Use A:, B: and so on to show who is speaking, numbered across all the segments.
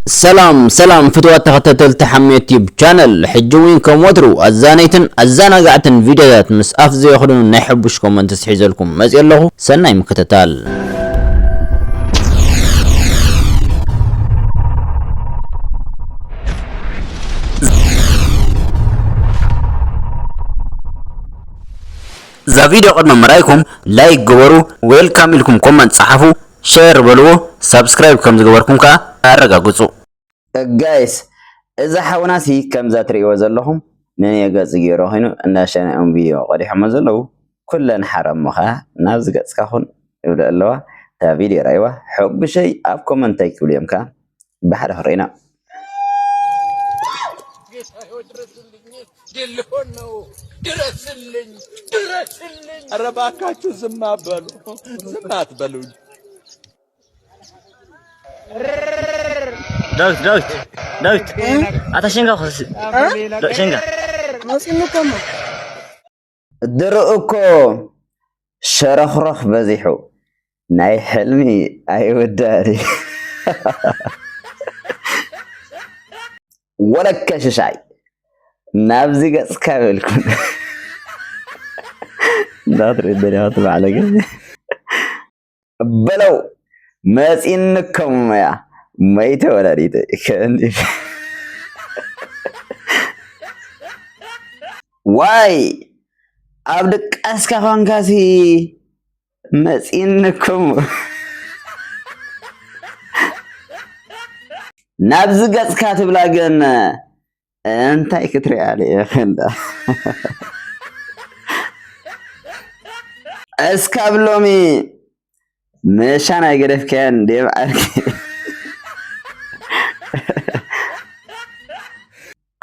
A: سلام فتوات تختتل تحميت يوب channel حجوين كم ودرو الزانيتن الزانقعتن فيديوهات مس افزي يخدون نحبوش كومنت تسحيزلكم مزي الله سناي مكتتال ذا فيديو قدنا مرايكم لايك جبرو ويلكم لكم كومنت صحفو شير بلو سبسكرايب كم زغبركم كا ارغاغصو جايز اذا حوناسي كم ذا تريو زلهم نني غص غيرو هينو انداشنا فيديو قدي حمزلو كلن حرم مخا نابز غص كاخون يبدا لوا تا فيديو رايوا حب شيء اب كومنت يكوليم كا بحر هرينا
B: ድረስልኝ ኧረ እባካችሁ ዝም አትበሉ ዝም አትበሉኝ
C: ዳዊት አታሸንጋ ኸስ ሸንጋ
D: ማስንከም
A: ድርኡኮ ሸረኽረኽ በዚሑ ናይ ሕልሚ ኣይወዳሪ ወለከ ሽሻይ ናብዚ ገጽካ በልኩን ዳትሪ ደሪያት ባለገ በለው መጺንከም ያ መይተ ወላዲተ ከንዲ ዋይ አብድ ቀስካ ፋንካሲ መጺንከም ናብዚ ገጽካ ትብላገን እንታይ ክትሪአለ ይኸንዳ እስካብሎሚ መሻና ይገደፍከን ደም አርኪ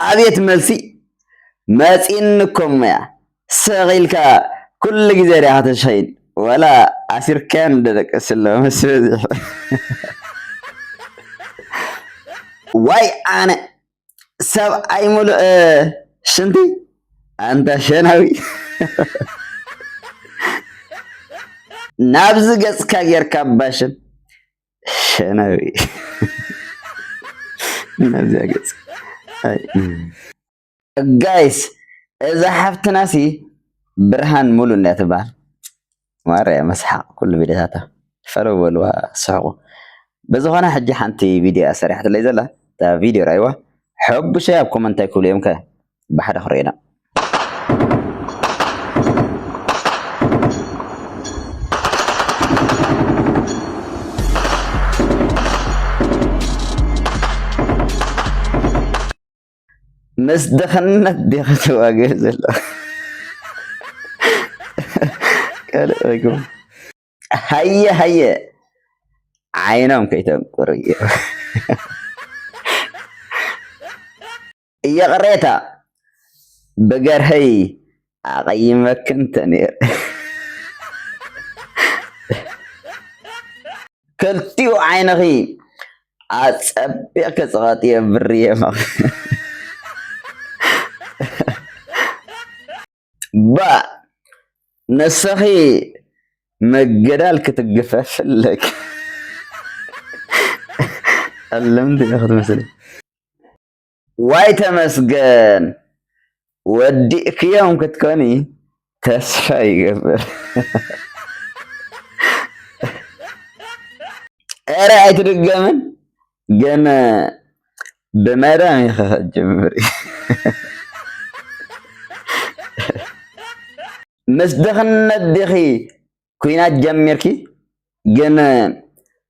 A: አቤት መልሲ መጺንኩም ያ ሰቂልካ ኩሉ ግዜ ሪያ ተሸይን ወላ አሲርከን ደረቀስለ መስበዝ ዋይ አነ ሰብ አይሙሉ ሽንቲ አንተ ሸናዊ ናብዝ ገጽካ ጌርካ ባሽን ሸናዊ ናብዝ ገጽ ጋይስ እዛ ሓፍትናሲ ብርሃን ሙሉ እንዳትባል ማርያ መስሓቅ ኩሉ ቪዲዮታታ ፈለው በልዋ ስሕቁ በዝኾነ ሕጂ ሓንቲ ቪድዮ ሰሪሐት ለይ ዘላ ታ ቪድዮ ራይዋ حب شيء كومنت يقول يوم كه بحد خرينا مسدخنت دخلت واجهز الله قال لكم هيا عينهم كيتم قريه يا غريتا بقر هي أقيمك انت نير كلتيو عينغي أتسبيك صغاتي برية با نسخي مقدال كتقفف لك علمت ياخذ مثلا واي تمسجن وديك يوم كتكوني تسفى يقبر رأيت الرقمن جنا بمرام يخاف جمري مسدخن الدخي كوينات جميركي جنا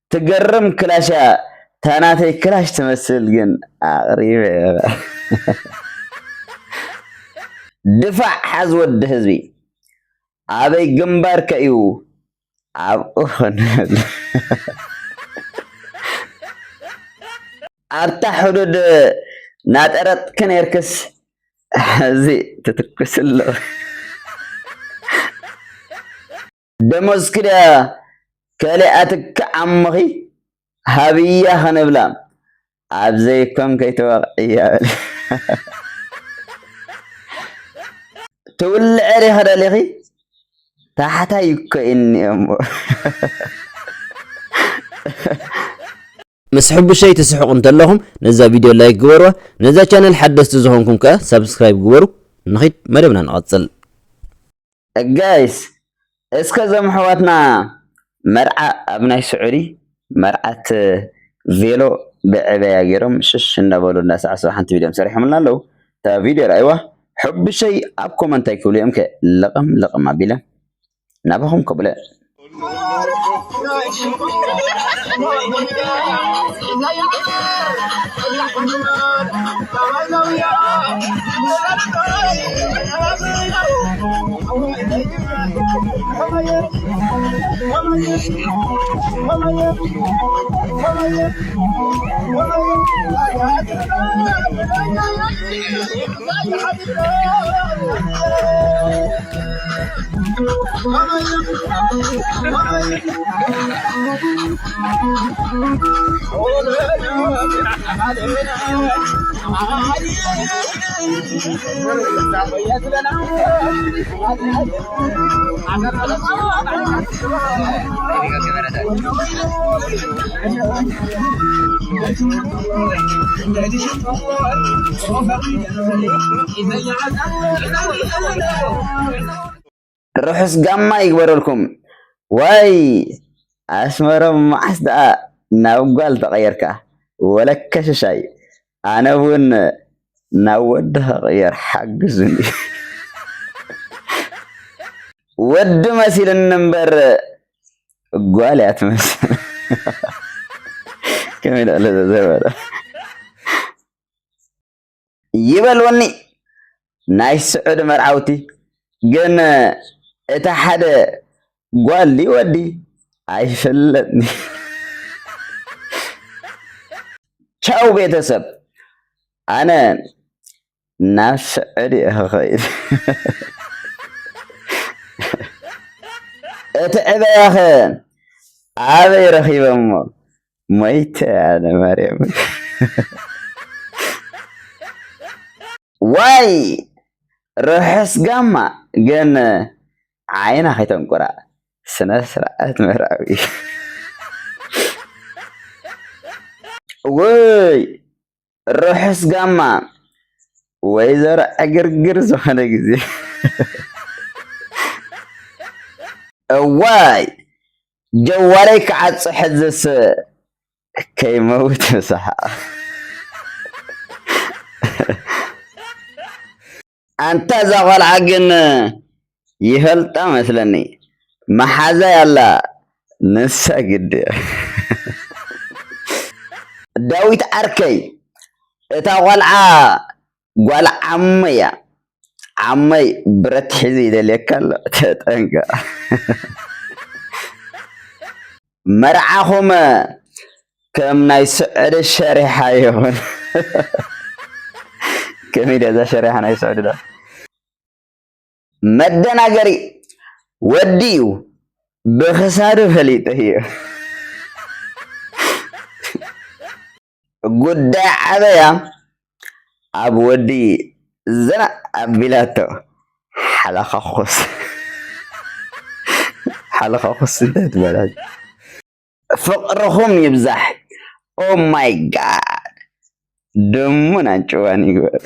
A: تقرم كلاشا تاناتي كلاش تمثل جن غريبة دفع حزود هزبي أبي جنبار كيو أبوهن أرتاح حدود ناترت كن يركس زي تتكس الله دموز كده كالياتك عمغي هابية هنبلام عبزيكم كي توقعي تقول عري هذا لغي تحت يكو إني أمو ምስ ሕቡሸይ ትስሕቁ እንተለኹም ነዛ ቪድዮ ላይክ ግበርዋ ነዛ ቻነል ሓደስቲ ዝኾንኩም ከ ሰብስክራይብ ግበሩ ንኺድ መደብና ንቐጽል ጋይስ እስከዞም ኣሕዋትና መርዓ ኣብ ናይ ስዑዲ መርዓት ቬሎ ብዕበያ ገይሮም ሽሽ እናበሉ እናሳዕስዑ ሓንቲ ቪድዮ ሰሪሖምልና ኣለዉ እታ ቪድዮ ረኣይዋ ሕቡሸይ ኣብ ኮመንት ኣይክብሉ እዮም ከ ለቐም ኣቢለ ናባኹም ከብለ ርሑስ ጋማ ይግበረልኩም ዋይ ኣስመሮም መዓስ ደኣ ናብ ጓል ተቐየርካ ወለከ ሽሻይ ኣነ እውን ናብ ወዲ ክቕየር ሓግዙኒ ወዲ መሲልኒ እምበር ጓል እያ ትመስል ከመይ ዳለ ዘበለ ይበልወኒ ናይ ስዑድ መርዓውቲ ግን እታ ሓደ ጓል ወዲ ኣይፈለጥኒ ቻው ቤተሰብ ኣነ ናብ ስዑድ እኽኸይድ እቲ ዕበያኸ ኣበይ ረኺቦሞ ሞይተ ኣነ ማርያም ዋይ ርሑስ ጋማ ግን ዓይና ከይተንቁራ ስነ ስርዓት ምዕራዊ ወይ ርሑስ ጋማ ወይዘሮ ዕግርግር ዝኾነ ግዜ እዋይ ጀዋለይ ክዓጽ ሕዝስ ከይመውት ምስሓቅ አንተ እዛ ቆልዓ ግን ይፈልጣ መስለኒ መሓዛ ያላ ንሳ ግድ ዳዊት ዓርከይ እታ ቆልዓ ጓል ዓመያ ዓመይ ብረት ሒዙ ይደልየካ ኣሎ ተጠንቀ መርዓኹም ከም ናይ ስዑድ ሸሪሓ ይኹን ከመይ ደዛ ሸሪሓ ናይ ስዑድ ዳ መደናገሪ ወዲ እዩ ብክሳዱ ፈሊጡ እዩ ጉዳይ ዓበያ ኣብ ወዲ ዘና ኣቢላቶ ሓለኻኹስ እንታይ ትበላች ፍቅርኹም ይብዛሕ ኦ ማይ ጋድ ደሙን አንጭዋን ይግበር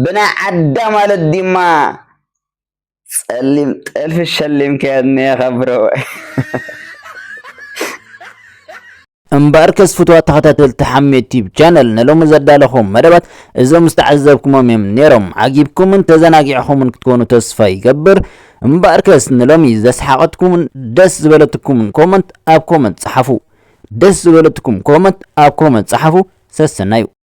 A: ብናይ ዓዳ ማለት ዲማ ጸሊም ጥልፊ ሸሊም ከያድኒ የኸብሮ እምበኣርከስ ፍትዋት ተኸታተልቲ ሓሜት ዩቲብ ቻነል ንሎሚ ዘዳለኹም መደባት እዞም ዝተዓዘብኩሞም እዮም ነይሮም ዓጊብኩምን ተዘናጊዕኹምን ክትኮኑ ተስፋ ይገብር እምበኣርከስ ንሎሚ ዘስሓቐትኩምን ደስ ዝበለትኩምን ኮመንት ኣብ ኮመንት ጸሓፉ ደስ ዝበለትኩም ኮመንት ኣብ ኮመንት ጸሓፉ ሰሰናዩ